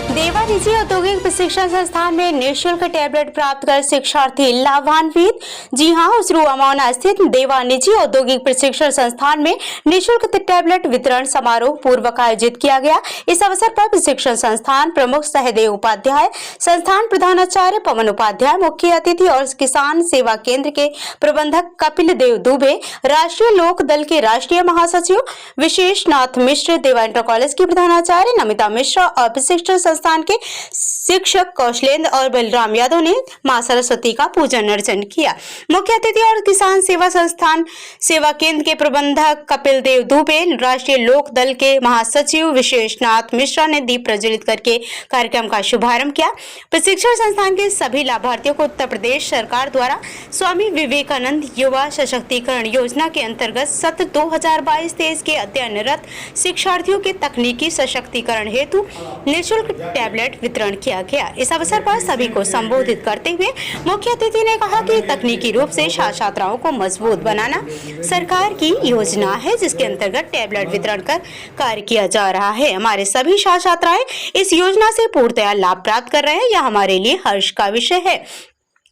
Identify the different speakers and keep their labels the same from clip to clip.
Speaker 1: देवा निजी औद्योगिक प्रशिक्षण संस्थान में निःशुल्क टैबलेट प्राप्त कर शिक्षार्थी लाभान्वित। जी हां, उसरू अमौना स्थित देवा निजी औद्योगिक प्रशिक्षण संस्थान में निःशुल्क टैबलेट वितरण समारोह पूर्वक आयोजित किया गया। इस अवसर पर प्रशिक्षण संस्थान प्रमुख सहदेव उपाध्याय, संस्थान प्रधानाचार्य पवन उपाध्याय, मुख्य अतिथि और किसान सेवा केंद्र के प्रबंधक कपिल देव दुबे, राष्ट्रीय लोक दल के राष्ट्रीय महासचिव विशेष नाथ मिश्र, देवा इंटर कॉलेज की प्रधानाचार्य नमिता मिश्रा और प्रशिक्षण संस्थान के शिक्षक कौशलेंद्र और बलराम यादव ने मां सरस्वती का पूजन अर्चन किया। मुख्य अतिथि और किसान सेवा संस्थान सेवा केंद्र के प्रबंधक कपिल देव दुबे, राष्ट्रीय लोक दल के महासचिव विशेष नाथ मिश्रा ने दीप प्रज्वलित करके कार्यक्रम का शुभारंभ किया। प्रशिक्षण संस्थान के सभी लाभार्थियों को उत्तर प्रदेश सरकार द्वारा स्वामी विवेकानंद युवा सशक्तिकरण योजना के अंतर्गत सत्र 2022-23 के अध्ययनरत शिक्षार्थियों के तकनीकी सशक्तिकरण हेतु निःशुल्क टैबलेट वितरण किया गया। इस अवसर पर सभी को संबोधित करते हुए मुख्य अतिथि ने कहा कि तकनीकी रूप से छात्र छात्राओं को मजबूत बनाना सरकार की योजना है, जिसके अंतर्गत टैबलेट वितरण कर कार्य किया जा रहा है। हमारे सभी छात्र छात्राएं इस योजना से पूर्णतया लाभ प्राप्त कर रहे हैं, यह हमारे लिए हर्ष का विषय है।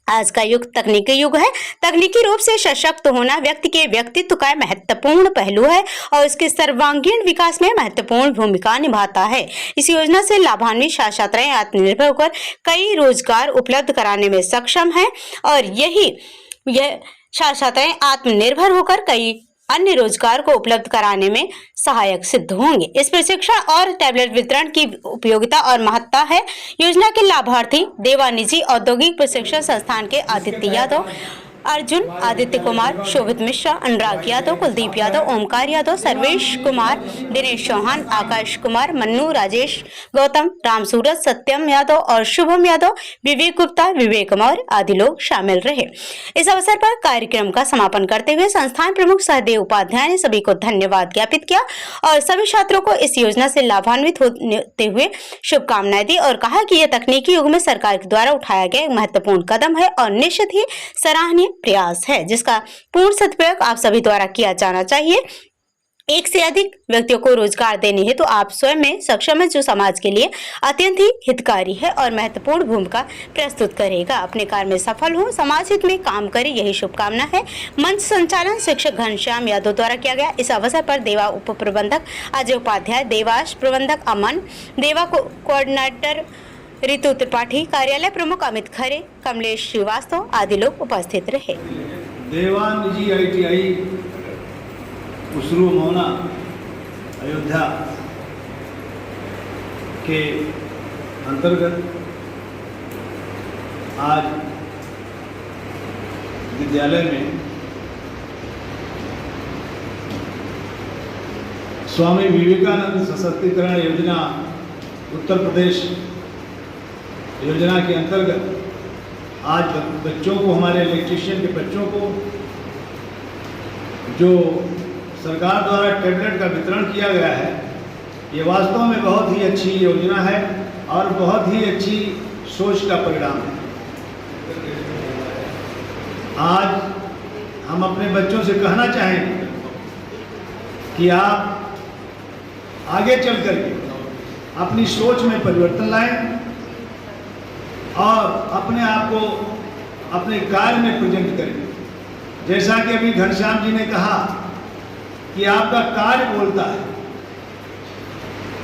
Speaker 1: आज का युग तकनीकी युग है। तकनीकी रूप से सशक्त होना व्यक्ति के व्यक्तित्व का महत्वपूर्ण पहलू है और इसके सर्वांगीण विकास में महत्वपूर्ण भूमिका निभाता है। इस योजना से लाभान्वित छात्र छात्राएं आत्मनिर्भर होकर कई रोजगार उपलब्ध कराने में सक्षम हैं और यह छात्र छात्राएं आत्मनिर्भर होकर कई अन्य रोजगार को उपलब्ध कराने में सहायक सिद्ध होंगे। इस प्रशिक्षण और टैबलेट वितरण की उपयोगिता और महत्ता है। योजना के लाभार्थी देवा निजी औद्योगिक प्रशिक्षण संस्थान के आदित्य यादव, अर्जुन, आदित्य कुमार, शोभित मिश्रा, अनुराग यादव, कुलदीप यादव, ओमकार यादव, सर्वेश कुमार, दिनेश चौहान, आकाश कुमार, मन्नू, राजेश, गौतम, राम सूरज, सत्यम यादव और शुभम यादव, विवेक गुप्ता, विवेक मौर्य आदि लोग शामिल रहे। इस अवसर पर कार्यक्रम का समापन करते हुए संस्थान प्रमुख सहदेव उपाध्याय ने सभी को धन्यवाद ज्ञापित किया और सभी छात्रों को इस योजना से लाभान्वित होते हुए शुभकामनाएं दी और कहा कि यह तकनीकी युग में सरकार के द्वारा उठाया गया एक महत्वपूर्ण कदम है और निश्चित ही सराहनीय प्रयास है, जिसका पूर्ण सदुपयोग आप सभी द्वारा किया जाना चाहिए। एक से अधिक व्यक्तियों को रोजगार देने हेतु आप स्वयं में सक्षम है, जो समाज के लिए अत्यंत ही हितकारी है और महत्वपूर्ण भूमिका प्रस्तुत करेगा। अपने कार्य में सफल हो, समाज हित में काम करे, यही शुभकामना है। मंच संचालन शिक्षक घनश्याम यादव द्वारा किया गया। इस अवसर पर देवा उप प्रबंधक अजय उपाध्याय, देवाश प्रबंधक अमन, देवा कोऑर्डिनेटर ऋतु त्रिपाठी, कार्यालय प्रमुख अमित खरे, कमलेश श्रीवास्तव आदि लोग उपस्थित रहे।
Speaker 2: देवा निजी ITI उसरू मोना अयोध्या के अंतर्गत आज विद्यालय में स्वामी विवेकानंद सशक्तिकरण योजना उत्तर प्रदेश योजना के अंतर्गत आज बच्चों को, हमारे इलेक्ट्रीशियन के बच्चों को जो सरकार द्वारा टैबलेट का वितरण किया गया है, ये वास्तव में बहुत ही अच्छी योजना है और बहुत ही अच्छी सोच का परिणाम है। आज हम अपने बच्चों से कहना चाहेंगे कि आप आगे चल करके अपनी सोच में परिवर्तन लाएं और अपने आप को अपने कार्य में प्रेजेंट करें। जैसा कि अभी घनश्याम जी ने कहा कि आपका कार्य बोलता है,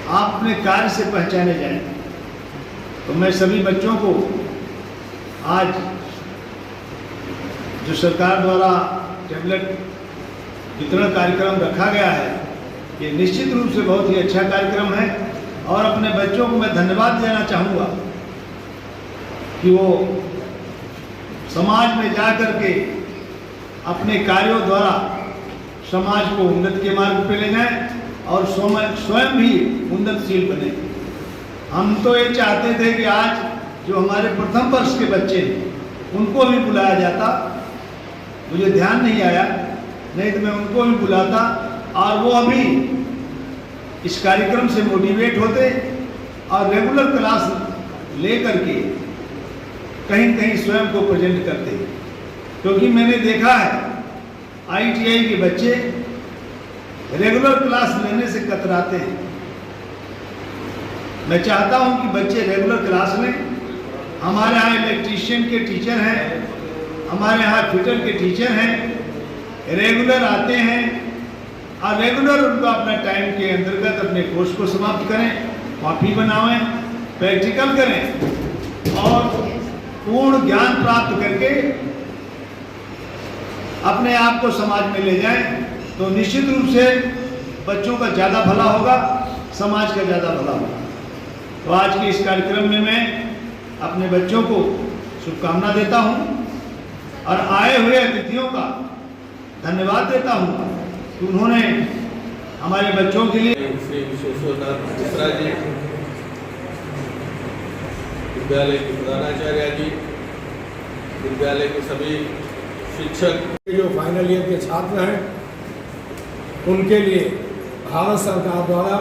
Speaker 2: आप अपने कार्य से पहचाने जाएं। तो मैं सभी बच्चों को आज जो सरकार द्वारा टैबलेट वितरण कार्यक्रम रखा गया है, ये निश्चित रूप से बहुत ही अच्छा कार्यक्रम है और अपने बच्चों को मैं धन्यवाद देना चाहूँगा कि वो समाज में जाकर के अपने कार्यों द्वारा समाज को उन्नति के मार्ग पर ले जाएं और स्वयं भी उन्नतशील बने। हम तो ये चाहते थे कि आज जो हमारे प्रथम वर्ष के बच्चे हैं उनको भी बुलाया जाता, मुझे ध्यान नहीं आया, नहीं तो मैं उनको भी बुलाता और वो अभी इस कार्यक्रम से मोटिवेट होते और रेगुलर क्लास ले करके कहीं न कहीं स्वयं को प्रेजेंट करते। क्योंकि मैंने देखा है ITI के बच्चे रेगुलर क्लास लेने से कतराते हैं। मैं चाहता हूं कि बच्चे रेगुलर क्लास लें। हमारे यहाँ इलेक्ट्रीशियन के टीचर हैं, हमारे यहाँ फिटर के टीचर हैं, रेगुलर आते हैं और रेगुलर उनको अपना टाइम के अंतर्गत अपने कोर्स को समाप्त करें, कॉपी बनावें, प्रैक्टिकल करें और पूर्ण ज्ञान प्राप्त करके अपने आप को समाज में ले जाएं, तो निश्चित रूप से बच्चों का ज़्यादा भला होगा, समाज का ज़्यादा भला होगा। तो आज के इस कार्यक्रम में मैं अपने बच्चों को शुभकामना देता हूं और आए हुए अतिथियों का धन्यवाद देता हूं कि उन्होंने हमारे बच्चों के लिए
Speaker 3: श्री विश्वेश्वरनाथ मिश्रा जी, विद्यालय के प्रधानाचार्य जी, विद्यालय के सभी शिक्षक,
Speaker 4: जो फाइनल ईयर के छात्र हैं उनके लिए भारत सरकार द्वारा